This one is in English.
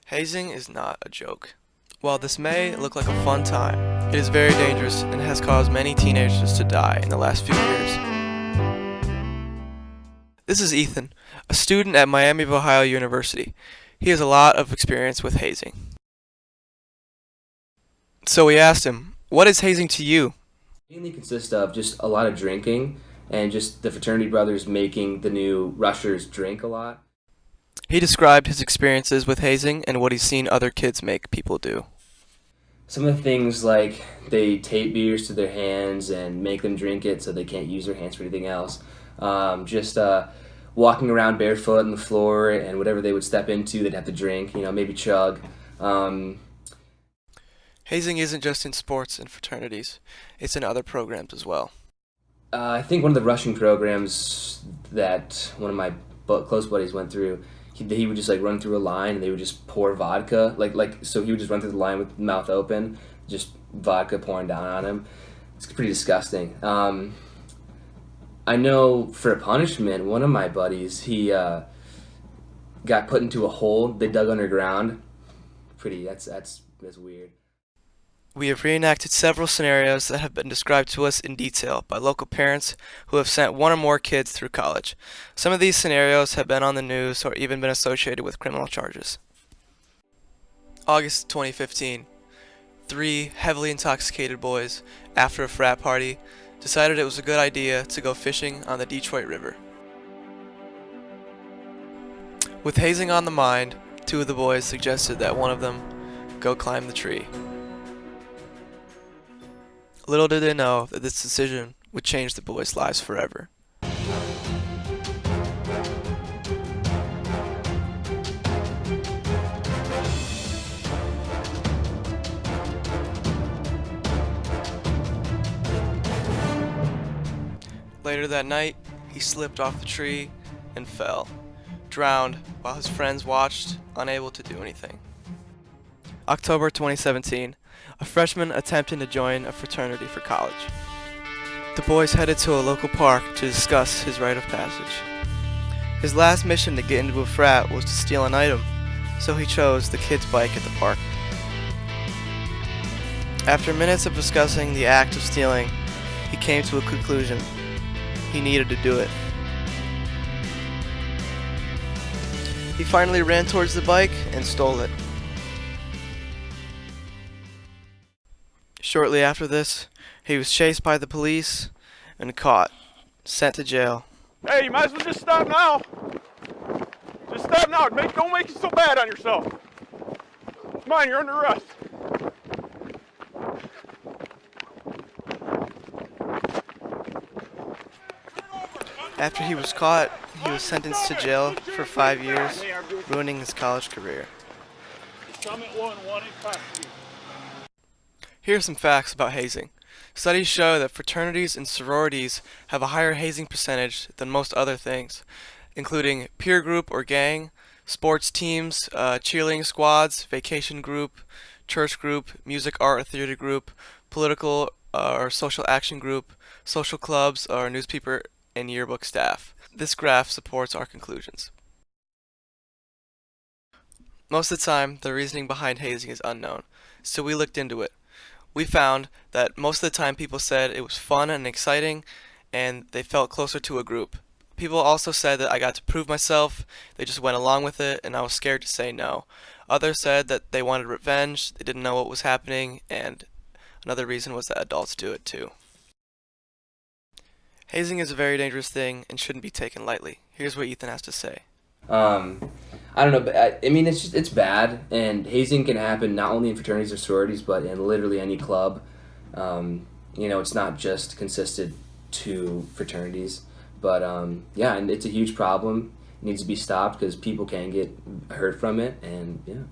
Hazing is not a joke. While this may look like a fun time, it is very dangerous and has caused many teenagers to die in the last few years. This is Ethan, a student at Miami of Ohio University. He has a lot of experience with hazing. So we asked him, what is hazing to you? Mainly consists of just a lot of drinking and just the fraternity brothers making the new rushers drink a lot. He described his experiences with hazing and what he's seen other kids make people do. Some of the things like they tape beers to their hands and make them drink it so they can't use their hands for anything else. Walking around barefoot on the floor and whatever they would step into they'd have to drink, maybe chug. Hazing isn't just in sports and fraternities, it's in other programs as well. I think one of the rushing programs that one of my close buddies went through, he would just run through a line and they would just pour vodka, so he would just run through the line with the mouth open, just vodka pouring down on him. It's pretty disgusting. I know for a punishment, one of my buddies, he got put into a hole they dug underground. That's weird. We have reenacted several scenarios that have been described to us in detail by local parents who have sent one or more kids through college. Some of these scenarios have been on the news or even been associated with criminal charges. August 2015. 3 heavily intoxicated boys, after a frat party, decided it was a good idea to go fishing on the Detroit River. With hazing on the mind, 2 of the boys suggested that one of them go climb the tree. Little did they know that this decision would change the boys' lives forever. Later that night, he slipped off the tree and fell, drowned while his friends watched, unable to do anything. October 2017. A freshman attempting to join a fraternity for college. The boys headed to a local park to discuss his rite of passage. His last mission to get into a frat was to steal an item, so he chose the kid's bike at the park. After minutes of discussing the act of stealing, he came to a conclusion. He needed to do it. He finally ran towards the bike and stole it. Shortly after this, he was chased by the police and caught, sent to jail. Hey, you might as well just stop now. Just stop now. Don't make it so bad on yourself. Come on, you're under arrest. After he was caught, he was sentenced to jail for 5 years, ruining his college career. Here are some facts about hazing. Studies show that fraternities and sororities have a higher hazing percentage than most other things, including peer group or gang, sports teams, cheerleading squads, vacation group, church group, music, art, or theater group, political or social action group, social clubs, or newspaper and yearbook staff. This graph supports our conclusions. Most of the time, the reasoning behind hazing is unknown, so we looked into it. We found that most of the time people said it was fun and exciting and they felt closer to a group. People also said that I got to prove myself, they just went along with it, and I was scared to say no. Others said that they wanted revenge, they didn't know what was happening, and another reason was that adults do it too. Hazing is a very dangerous thing and shouldn't be taken lightly. Here's what Ethan has to say. I don't know, but it's bad, and hazing can happen not only in fraternities or sororities, but in literally any club. It's not just consistent to fraternities, but and it's a huge problem. It needs to be stopped because people can get hurt from it, and yeah.